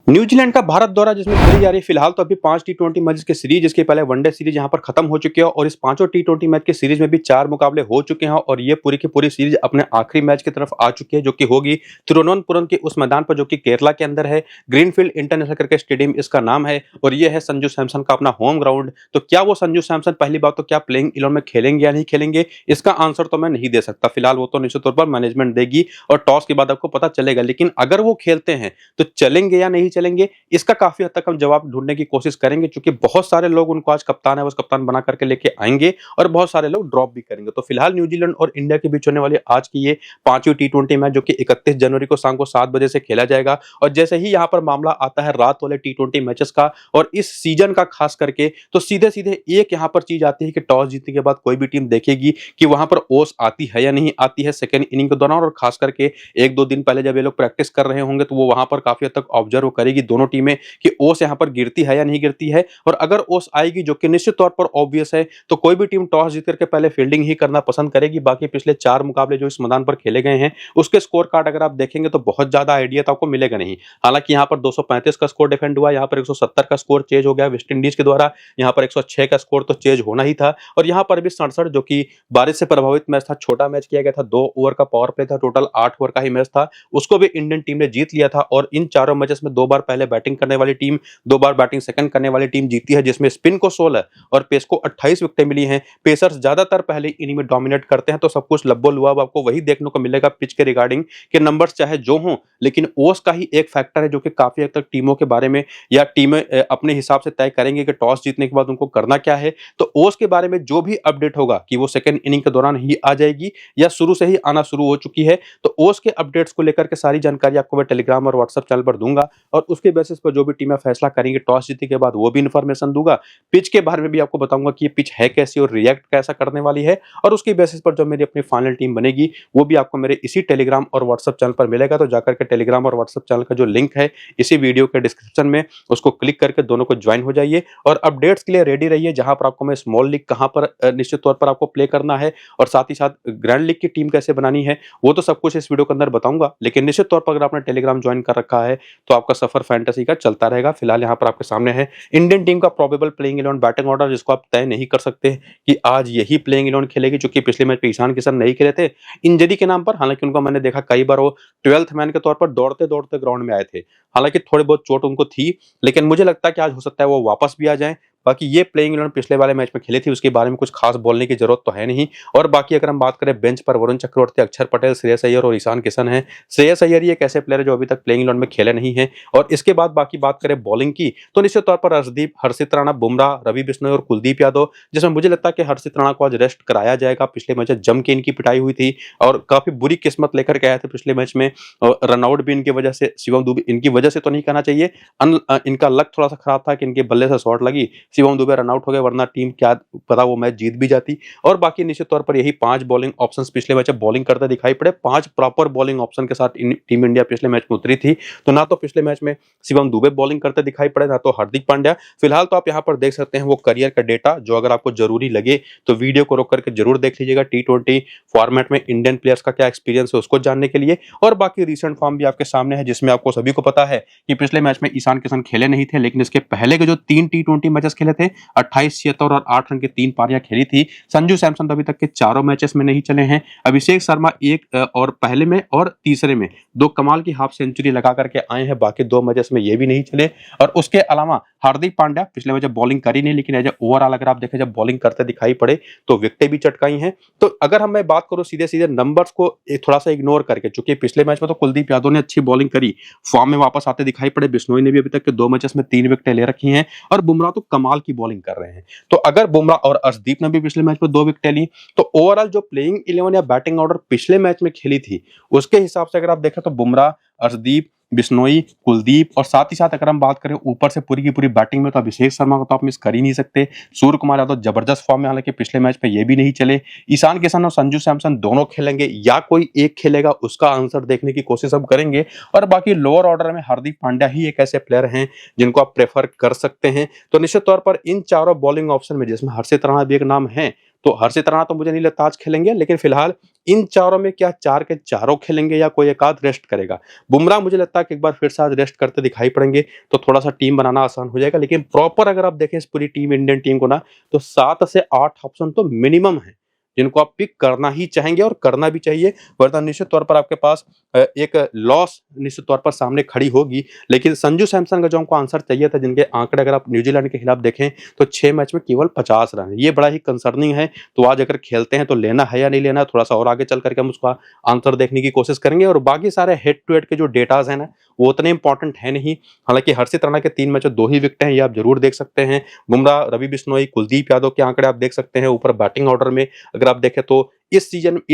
New Zealand का भारत दौरा जिसमें खेली जा रही है फिलहाल तो अभी 5 टी20 मैच की सीरीज, इसके पहले वनडे सीरीज यहां पर खत्म हो चुकी है और इस पांचों टी20 मैच की सीरीज में भी 4 मुकाबले हो चुके हैं और ये पूरी की पूरी सीरीज अपने आखिरी मैच की तरफ आ चुकी है, जो कि होगी तिरुवनंतपुरम के उस मैदान पर जो कि केरला के अंदर है। ग्रीनफील्ड इंटरनेशनल क्रिकेट स्टेडियम इसका नाम है और ये है संजू सैमसन का अपना होम ग्राउंड। तो क्या वो संजू सैमसन पहली बात तो क्या प्लेइंग 11 में खेलेंगे या नहीं खेलेंगे, इसका आंसर तो मैं नहीं दे सकता। फिलहाल वो तो निश्चित तौर पर मैनेजमेंट देगी और टॉस के बाद आपको पता चलेगा, लेकिन अगर वो खेलते हैं तो चलेंगे या नहीं चलेंगे, इसका काफी हद तक हम जवाब ढूंढने की कोशिश करेंगे, क्योंकि बहुत सारे लोग उनको आज कप्तान है बस कप्तान बना करके लेके आएंगे और बहुत सारे लोग ड्रॉप भी करेंगे। तो फिलहाल न्यूजीलैंड और इंडिया के बीच होने वाली आज की ये पांचवी टी20 मैच जो कि 31 जनवरी को शाम को 7 बजे से खेला जाएगा। और जैसे ही यहाँ पर मामला आता है रात वाले टी20 मैचेस का और इस सीजन का खास करके, तो सीधे सीधे एक यहाँ पर चीज आती है कि टॉस जीतने के बाद कोई भी टीम देखेगी कि वहां पर ओस आती है या नहीं आती है सेकेंड इनिंग के दौरान। और खास करके 1-2 दिन पहले जब ये लोग प्रैक्टिस कर रहे होंगे तो वो वहां पर काफी हद तक ऑब्जर्व करेगी दोनों टीमें कि ओस यहाँ पर गिरती है या नहीं गिरती है। और अगर ओस आएगी, जो कि निश्चित तौर पर ऑब्वियस है, तो कोई भी टीम टॉस जीत करके पहले फील्डिंग ही करना पसंद करेगी। बाकी पिछले 4 मुकाबले जो इस मैदान पर खेले गए हैं उसके स्कोर कार्ड अगर आप देखेंगे तो बहुत ज्यादा आइडिया तो आपको मिलेगा नहीं। हालांकि यहाँ पर 235 का स्कोर डिफेंड हुआ, यहाँ पर 170 का स्कोर चेज हो गया वेस्ट इंडीज के द्वारा, यहाँ पर 106 का स्कोर तो चेज होना ही था। और यहाँ पर भी 67 जो कि बारिश से प्रभावित मैच था, छोटा मैच किया गया था, 2 ओवर का पावर प्ले था, टोटल 8 ओवर का ही मैच था, उसको भी इंडियन टीम ने जीत लिया था। और इन चारों मैचेस में 2 बार पहले बैटिंग करने वाली टीम, 2 बार बैटिंग सेकंड करने वाली टीम जीती है, जिसमें स्पिन को 16 और पेस को 28 विकेटें मिली हैं। पेसर्स ज्यादातर पहले इनिंग में डोमिनेट करते हैं, तो सब कुछ लब्बो लुआब आपको वही देखने को मिलेगा पिच के रिगार्डिंग के नंबर्स चाहे जो हों, लेकिन ओस का ही एक फैक्टर है जो कि काफी हद तक टीमों के बारे में या टीमें अपने हिसाब से तय करेंगे कि टॉस जीतने के बाद उनको करना क्या है। तो ओस के बारे में जो भी अपडेट होगा कि वो सेकंड इनिंग के दौरान ही आ जाएगी या शुरू से ही आना शुरू हो चुकी है, तो ओस के अपडेट्स को लेकर के सारी जानकारी आपको मैं टेलीग्राम और व्हाट्सएप चैनल पर दूंगा और उसके बेसिस पर जो भी टीमें फैसला करेंगे टॉस जीतने के बाद वो भी इंफॉर्मेशन दूंगा। पिच के बारे में भी आपको बताऊंगा कि ये पिच है कैसी और रिएक्ट कैसा करने वाली है, और उसके बेसिस पर जो मेरी अपनी फाइनल टीम बनेगी वो भी आपको मेरे इसी टेलीग्राम और व्हाट्सएप चैनल पर मिलेगा। तो जाकर के टेलीग्राम और व्हाट्सएप चैनल का जो लिंक है इसी वीडियो के डिस्क्रिप्शन में, उसको क्लिक करके दोनों को ज्वाइन हो जाइए और अपडेट्स के लिए रेडी रहिए, जहां पर आपको मैं स्मॉल लीग कहां पर निश्चित तौर पर आपको प्ले करना है और साथ ही साथ ग्रैंड लीग की टीम कैसे बनानी है वो तो सब कुछ इस वीडियो के अंदर बताऊंगा। लेकिन निश्चित तौर पर अगर आपने टेलीग्राम ज्वाइन कर रखा है तो आपका सफर फैंटेसी का चलता रहेगा। फिलहाल यहाँ पर आपके सामने है इंडियन टीम का प्रोबेबल प्लेइंग 11 बैटिंग ऑर्डर, जिसको आप तय नहीं कर सकते कि आज यही प्लेइंग 11 खेलेगी, क्योंकि पिछले मैच पे ईशान किशन नहीं खेले थे इंजरी के नाम पर। हालांकि उनको मैंने देखा कई बार वो 12th मैन के तौर पर दौड़ते दौड़ते ग्राउंड में आए थे, हालांकि थोड़ी बहुत चोट उनको थी, लेकिन मुझे लगता है कि आज हो सकता है वो वापस भी आ जाए। बाकी ये प्लेइंग 11 पिछले वाले मैच में खेले थे, उसके बारे में कुछ खास बोलने की जरूरत तो है नहीं। और बाकी अगर हम बात करें बेंच पर वरुण चक्रवर्ती, अक्षर पटेल, श्रेयस अय्यर और ईशान किशन है। श्रेयस अय्यर ही एक ऐसे प्लेयर है जो अभी तक प्लेइंग 11 में खेले नहीं है। और इसके बाद बाकी बात करें बॉलिंग की, तो निश्चित तौर पर अर्शदीप, हर्षित राणा, बुमराह, रवि बिश्नोई और कुलदीप यादव, जिसमें मुझे लगता है कि हर्षित राणा को आज रेस्ट कराया जाएगा। पिछले मैच में जम के इनकी पिटाई हुई थी और काफी बुरी किस्मत लेकर के आए थे पिछले मैच में, रनआउट भी इनकी वजह से, शिवम दुबे इनकी वजह से तो नहीं कहना चाहिए, इनका लक थोड़ा सा खराब था कि इनके बल्ले से शॉट लगी, शिवम दुबे रनआउट हो गए, वरना टीम क्या पता वो मैच जीत भी जाती। और बाकी निश्चित तौर पर यही 5 बॉलिंग ऑप्शंस पिछले मैच में बॉलिंग करते दिखाई पड़े। 5 प्रॉपर बॉलिंग ऑप्शन के साथ टीम इंडिया पिछले मैच में उतरी थी, तो ना तो पिछले मैच में शिवम दुबे बॉलिंग करते दिखाई पड़े, ना तो हार्दिक पांड्या। फिलहाल तो आप यहाँ पर देख सकते हैं वो करियर का डेटा, जो अगर आपको जरूरी लगे तो वीडियो को रोक करके जरूर देख लीजिएगा। टी20 फॉर्मेट में इंडियन प्लेयर्स का क्या एक्सपीरियंस है उसको जानने के लिए। और बाकी रिसेंट फॉर्म भी आपके सामने है, जिसमें आपको सभी को पता है कि पिछले मैच में ईशान किशन खेले नहीं थे, लेकिन इसके पहले के जो 3 टी20 मैचेस खेले थे, 28, 76 और 8 रन की 3 पारियां खेली थी। संजू सैमसन तो अभी तक के चारों मैचेस में नहीं चले हैं। अभिषेक शर्मा एक और पहले में और तीसरे में 2 कमाल की हाफ सेंचुरी लगा करके आए हैं, बाकी 2 मैचेस में ये भी नहीं चले। और उसके अलावा हार्दिक पांड्या पिछले मैच बॉलिंग करी नहीं, लेकिन एज ओवरऑल अगर आप देखें जब बॉलिंग करते दिखाई पड़े तो विकेटें भी चटकाई हैं। तो अगर मैं बात करूं सीधे सीधे नंबर्स को थोड़ा सा इग्नोर करके, चूंकि पिछले मैच में तो कुलदीप यादव ने अच्छी बॉलिंग करी, फॉर्म में वापस आते दिखाई पड़े, बिश्नोई ने भी अभी तक के 2 मैचेस में 3 विकेटें ले रखी हैं और बुमराह तो कमाल की बॉलिंग कर रहे हैं। तो अगर बुमराह और अर्शदीप ने भी पिछले मैच में 2 विकेटें ली, तो ओवरऑल जो प्लेइंग 11 या बैटिंग ऑर्डर पिछले मैच में खेली थी उसके हिसाब से अगर आप देखें तो बुमराह, अर्शदीप, बिश्नोई, कुलदीप और साथ ही साथ अगर हम बात करें ऊपर से पूरी की पूरी बैटिंग में, तो अभिषेक शर्मा को तो आप मिस कर ही नहीं सकते। सूर्य कुमार यादव जबरदस्त फॉर्म में, हालांकि पिछले मैच में ये भी नहीं चले। ईशान किशन और संजू सैमसन दोनों खेलेंगे या कोई एक खेलेगा, उसका आंसर देखने की कोशिश हम करेंगे। और बाकी लोअर ऑर्डर में हार्दिक पांड्या ही एक ऐसे प्लेयर हैं जिनको आप प्रेफर कर सकते हैं। तो निश्चित तौर पर इन चारों बॉलिंग ऑप्शन में, जिसमें हर्षित राणा भी एक नाम है, तो हर्षित राणा तो मुझे नहीं लगता आज खेलेंगे, लेकिन फिलहाल इन चारों में क्या 4 के चारों खेलेंगे या कोई एक आध रेस्ट करेगा। बुमराह मुझे लगता है कि एक बार फिर से आज रेस्ट करते दिखाई पड़ेंगे, तो थोड़ा-सा टीम बनाना आसान हो जाएगा। लेकिन प्रॉपर अगर आप देखें इस पूरी टीम, इंडियन टीम को ना, तो 7 से 8 ऑप्शन तो मिनिमम है, जिनको आप पिक करना ही चाहेंगे और करना भी चाहिए, वरना निश्चित तौर पर आपके पास एक लॉस निश्चित तौर पर सामने खड़ी होगी। लेकिन संजू सैमसन का जो हमको आंसर चाहिए था, जिनके आंकड़े अगर आप न्यूजीलैंड के खिलाफ देखें तो 6 मैच में केवल 50 रन है, ये बड़ा ही कंसर्निंग है। तो आज अगर खेलते हैं तो लेना है या नहीं लेना, थोड़ा-सा और आगे चल करके हम उसका आंसर देखने की कोशिश करेंगे। और बाकी सारे हेड टू हेड के जो डेटाज़ हैं ना, वो उतने इंपॉर्टेंट है नहीं। हालाँकि हर्षित राणा के 3 मैच में 2 ही विकेट हैं, ये आप ज़रूर देख सकते हैं। बुमराह, रवि बिश्नोई, कुलदीप यादव के आंकड़े आप देख सकते हैं। ऊपर बैटिंग ऑर्डर में अगर आप देखें तो इस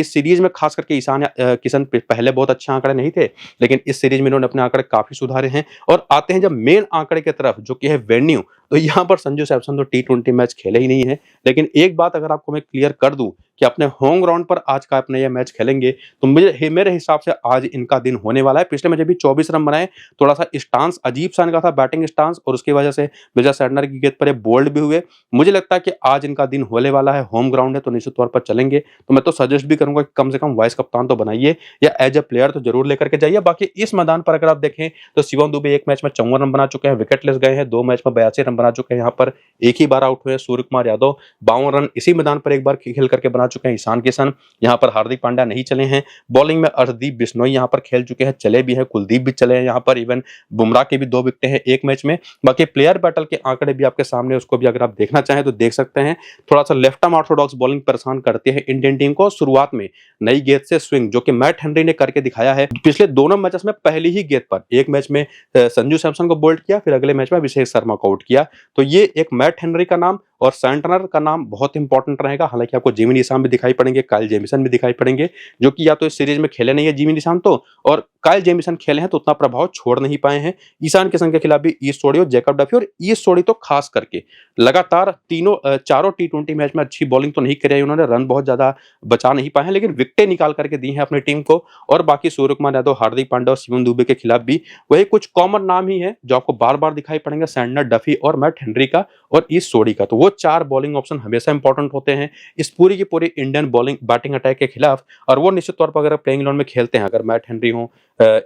सीरीज में खास करके ईशान किशन पहले बहुत अच्छे आंकड़े नहीं थे, लेकिन इस सीरीज में इन्होंने अपने आंकड़े काफी सुधारे हैं। और आते हैं जब मेन आंकड़े की तरफ, जो कि है वेन्यू, तो यहाँ पर संजू सैमसन तो टी20 मैच खेले ही नहीं है। लेकिन एक बात अगर आपको मैं क्लियर कर दूं कि अपने होम ग्राउंड पर आज का अपने ये मैच खेलेंगे, तो मेरे हिसाब से आज इनका दिन होने वाला है। पिछले मैच भी 24 रन बनाए, थोड़ा सा स्टांस अजीब सा इनका था, बैटिंग स्टांस, और उसकी वजह से मेजर सैडनर की गेंद पर ये बोल्ड भी हुए। मुझे लगता है कि आज इनका दिन होने वाला है, होम ग्राउंड है तो निश्चित तौर पर चलेंगे। तो मैं तो सजेस्ट भी करूंगा कि कम से कम वाइस कप्तान तो बनाइए, या एज ए प्लेयर तो जरूर लेकर के जाइए। बाकी इस मैदान पर अगर आप देखें तो शिवम दुबे एक मैच में 54 रन बना चुके हैं, विकेटलेस गए हैं, 2 मैच में 82 रन बना चुके हैं। यहाँ पर एक ही बार आउट हुए सूर्य कुमार यादव, 52 रन इसी मैदान पर एक बार खेल करके बना चुके हैं। ईशान किशन, यहाँ पर हार्दिक पांड्या नहीं चले हैं। बॉलिंग में अर्शदीप बिश्नोई यहाँ पर खेल चुके हैं, चले भी हैं, कुलदीप भी चले हैं यहाँ पर, इवन बुमराह के भी 2 विकेट हैं एक मैच में। बाकी प्लेयर बैटल के आंकड़े भी आपके सामने, उसको भी अगर आप देखना चाहें तो देख सकते हैं। थोड़ा सा लेफ्ट आर्म ऑर्थोडॉक्स बॉलिंग परेशान करती है इंडियन टीम को। शुरुआत में नई गेंद से स्विंग, जो कि मैट हेनरी ने करके दिखाया है पिछले दोनों मैचेस में, पहली ही गेंद पर एक मैच में संजू सैमसन को बोल्ड किया, फिर अगले मैच में अभिषेक शर्मा को आउट किया। तो ये एक मैट हेनरी का नाम और सैंटनर का नाम बहुत इंपॉर्टेंट रहेगा। हालांकि आपको जिमी निशान भी दिखाई पड़ेंगे, काइल जेमिसन भी दिखाई पड़ेंगे, जो कि या तो इस सीरीज में खेले नहीं है जिमी निशान तो, और काइल जेमिसन खेले हैं तो उतना प्रभाव छोड़ नहीं पाए हैं। ईशान किशन के खिलाफ भी ईस्ट सोडी और जैकब डफी, और ईस्ट सोडी तो खास करके लगातार चारों टी20 मैच में अच्छी बॉलिंग तो नहीं करी, उन्होंने रन बहुत ज्यादा बचा नहीं पाए हैं, लेकिन विकेटें निकाल करके दी हैं अपनी टीम को। और बाकी सूर्य कुमार यादव, हार्दिक पांड्या और शिवम दुबे के खिलाफ भी वही कुछ कॉमन नाम ही है जो आपको बार बार दिखाई पड़ेंगे, सैंटनर, डफी और मैट हेनरी का और ईस्ट सोडी का। तो वो 4 बॉलिंग ऑप्शन हमेशा इंपॉर्टेंट होते हैं इस पूरी की पूरी इंडियन बॉलिंग बैटिंग अटैक के खिलाफ। और वो निश्चित तौर पर अगर प्लेइंग इलेवन में खेलते हैं, अगर मैट हेनरी हो,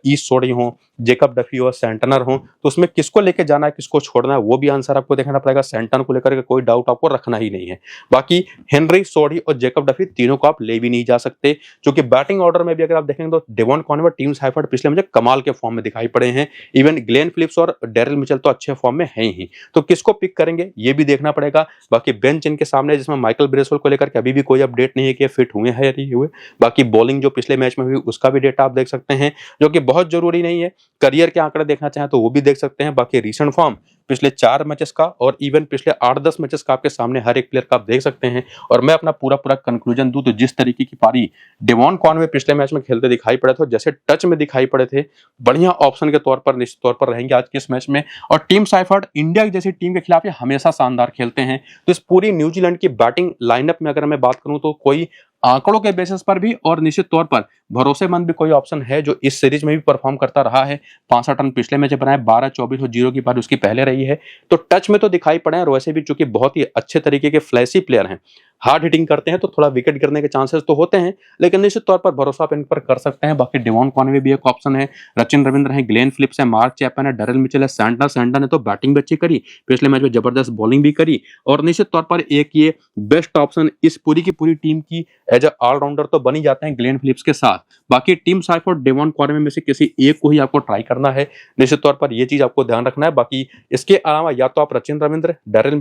ईस्ट सोडी हो, जेकब डफी हो, सैंटनर हो, तो उसमें किसको लेके जाना है, किसको छोड़ना है, वो भी आंसर आपको देखना पड़ेगा। सैंटनर को लेकर के कोई डाउट आपको रखना ही नहीं है। बाकी हेनरी, सोडी और जेकब डफी तीनों को आप ले भी नहीं जा सकते, क्योंकि बैटिंग ऑर्डर में भी अगर आप देखेंगे तो डेवन कॉनवे, टीम साइफर्ड पिछले मुझे कमाल के फॉर्म में दिखाई पड़े हैं। इवन ग्लेन फिलिप्स और डेरिल मिचेल तो अच्छे फॉर्म में हैं ही, तो किसको पिक करेंगे ये भी देखना पड़ेगा। बाकी बेंच इनके सामने, जिसमें माइकल ब्रेसवेल को लेकर के अभी भी कोई अपडेट नहीं है कि फिट हुए हैं या नहीं हुए। बाकी बॉलिंग जो पिछले मैच में हुई उसका भी डेटा आप देख सकते हैं, जो कि बहुत जरूरी नहीं है। करियर के आंकड़े देखना चाहें तो वो भी देख सकते हैं। बाकी रीसेंट फॉर्म पिछले 4 मैचेस का और इवन पिछले 8-10 मैचेस का आपके सामने हर एक प्लेयर का आप देख सकते हैं। और मैं अपना पूरा कंक्लूजन दूं तो जिस तरीके की पारी डेवन कॉनवे पिछले मैच में खेलते दिखाई पड़े थे, जैसे टच में दिखाई पड़े थे, बढ़िया ऑप्शन के तौर पर निश्चित तौर पर रहेंगे आज के इस मैच में। और टीम साइफर्ड इंडिया जैसी टीम के खिलाफ ये हमेशा शानदार खेलते हैं। तो इस पूरी न्यूजीलैंड की बैटिंग लाइनअप में अगर मैं बात करूं तो कोई आंकड़ों के बेसिस पर भी और निश्चित तौर पर भरोसेमंद भी कोई ऑप्शन है जो इस सीरीज में भी परफॉर्म करता रहा है। 65 रन पिछले मैच बनाए, 12-24 और 0 की पारी उसकी पहले रही है। तो टच में तो दिखाई पड़े हैं, और वैसे भी चूंकि बहुत ही अच्छे तरीके के फ्लैशी प्लेयर हैं, हार्ड हिटिंग करते हैं, तो थोड़ा विकेट गिरने के चांसेस तो होते हैं, लेकिन निश्चित तौर पर भरोसा आप इन पर कर सकते हैं। बाकी डेवन कॉनवे भी एक ऑप्शन है, सचिन रविंद्र है, ग्लेन फिलिप्स है, मार्क चैपमैन है, डेरिल मिचेल है, सैंटनर ने तो बैटिंग भी अच्छी करी, पिछले मैच में जबरदस्त बॉलिंग भी करी। और निश्चित तौर पर एक ये बेस्ट ऑप्शन इस पूरी की पूरी टीम की एज ए ऑलराउंडर तो बनी जाते हैं ग्लेन फिलिप्स के साथ। बाकी टीम साइफर्ड डेवन कॉनवे में से किसी एक को ही आपको ट्राई करना है, निश्चित तौर पर यह चीज आपको ध्यान रखना है। बाकी इसके अलावा या तो आप सचिन रविंद्र, डेरिल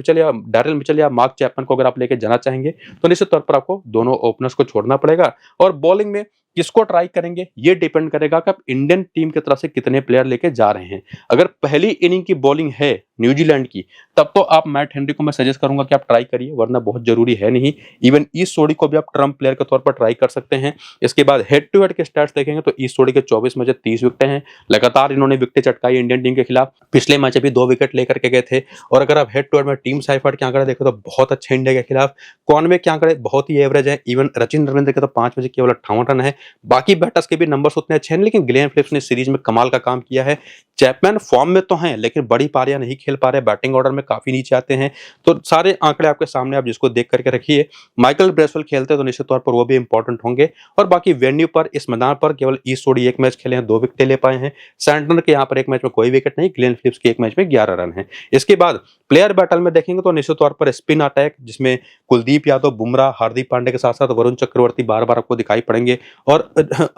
मिचेल या मार्क चैपमैन को अगर आप लेके जाना चाहेंगे तो निश्चित तौर पर आपको दोनों ओपनर्स को छोड़ना पड़ेगा। और बॉलिंग में किसको ट्राई करेंगे ये डिपेंड करेगा कि आप इंडियन टीम की तरफ से कितने प्लेयर लेके जा रहे हैं। अगर पहली इनिंग की बॉलिंग है न्यूजीलैंड की, तब तो आप मैट हेनरी को मैं सजेस्ट करूंगा कि आप ट्राई करिए, वरना बहुत जरूरी है नहीं। इवन ईस्ट सोडी को भी आप ट्रम्प प्लेयर के तौर पर ट्राई कर सकते हैं। इसके बाद हेड टू हेड के स्टैट्स देखेंगे तो ईस्ट सोडी के 24 में 30 विकेट हैं, लगातार इन्होंने विकेट चटकाई इंडियन टीम के खिलाफ। पिछले मैच भी 2 विकेट लेकर के गए थे। और अगर आप हेड टू हेड में टीम साइफर्ड के आंकड़े देखो तो बहुत अच्छे इंडिया के खिलाफ, कॉनवे के आंकड़े बहुत ही एवरेज है। इवन सचिन रविंद्र के तो 5 में केवल 58 रन है। बाकी बैटर्स के भी नंबर्स उतने अच्छे हैं, लेकिन ग्लेन फिलिप्स ने सीरीज में कमाल का काम किया है। चैपमैन फॉर्म में तो हैं, लेकिन बड़ी पारियां नहीं खेल पा रहे, बैटिंग ऑर्डर में काफी नीचे आते हैं। तो सारे आंकड़े आपके सामने, आप जिसको देख करके रखिए। माइकल ब्रेसवेल खेलते तो निश्चित तौर पर वो भी इंपॉर्टेंट होंगे। और बाकी वेन्यू पर, इस मैदान पर केवल ईस्ट ओडी 1 मैच खेले हैं, 2 विकेट ले पाए हैं। सैंटनर के यहाँ पर 1 मैच में कोई विकेट नहीं, ग्लेन फिलिप्स के 1 मैच में 11 रन है। इसके बाद प्लेयर बैटल में देखेंगे तो निश्चित तौर पर स्पिन अटैक, जिसमें कुलदीप यादव, बुमराह, हार्दिक पांड्या के साथ साथ वरुण चक्रवर्ती बार बार आपको दिखाई पड़ेंगे। और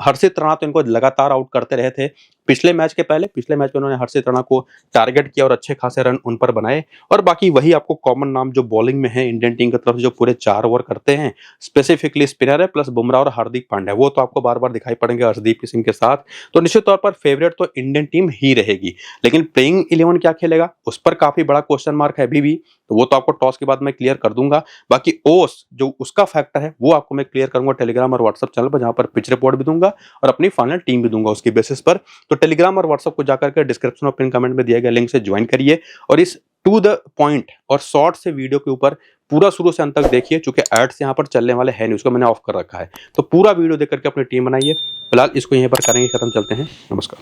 हर्षित राणा तो इनको लगातार आउट करते रहे थे पिछले मैच में उन्होंने हर्षित राणा को टारगेट किया और अच्छे खासे रन उन पर बनाए। और बाकी वही आपको कॉमन नाम जो बॉलिंग में है इंडियन टीम की तरफ से, जो पूरे 4 ओवर करते हैं, स्पेसिफिकली स्पिनर है, प्लस बुमराह और हार्दिक पांड्या, वो तो आपको बार बार दिखाई पड़ेंगे हर्षदीप सिंह के साथ। तो निश्चित तौर पर फेवरेट तो इंडियन टीम ही रहेगी, लेकिन प्लेइंग 11 क्या खेलेगा उस पर काफी बड़ा क्वेश्चन मार्क है अभी भी। तो वो तो आपको टॉस के बाद मैं क्लियर कर दूंगा। बाकी ओस जो उसका फैक्टर है वो आपको मैं क्लियर करूंगा टेलीग्राम और व्हाट्सएप चैनल पर, जहां पर पिच रिपोर्ट भी दूंगा और अपनी फाइनल टीम भी दूंगा उसकी बेसिस पर। तो टेलीग्राम और व्हाट्सएप को जाकर के डिस्क्रिप्शन और पिन कमेंट में दिए गए लिंक से ज्वाइन करिए और इस टू द पॉइंट और शॉर्ट से वीडियो के ऊपर पूरा शुरू से अंत तक देखिए, चूंकि एड्स यहाँ पर चलने वाले हैं नहीं, उसको मैंने ऑफ कर रखा है। तो पूरा वीडियो देख करके अपनी टीम बनाइए। फिलहाल इसको यहीं पर करेंगे खत्म, चलते हैं, नमस्कार।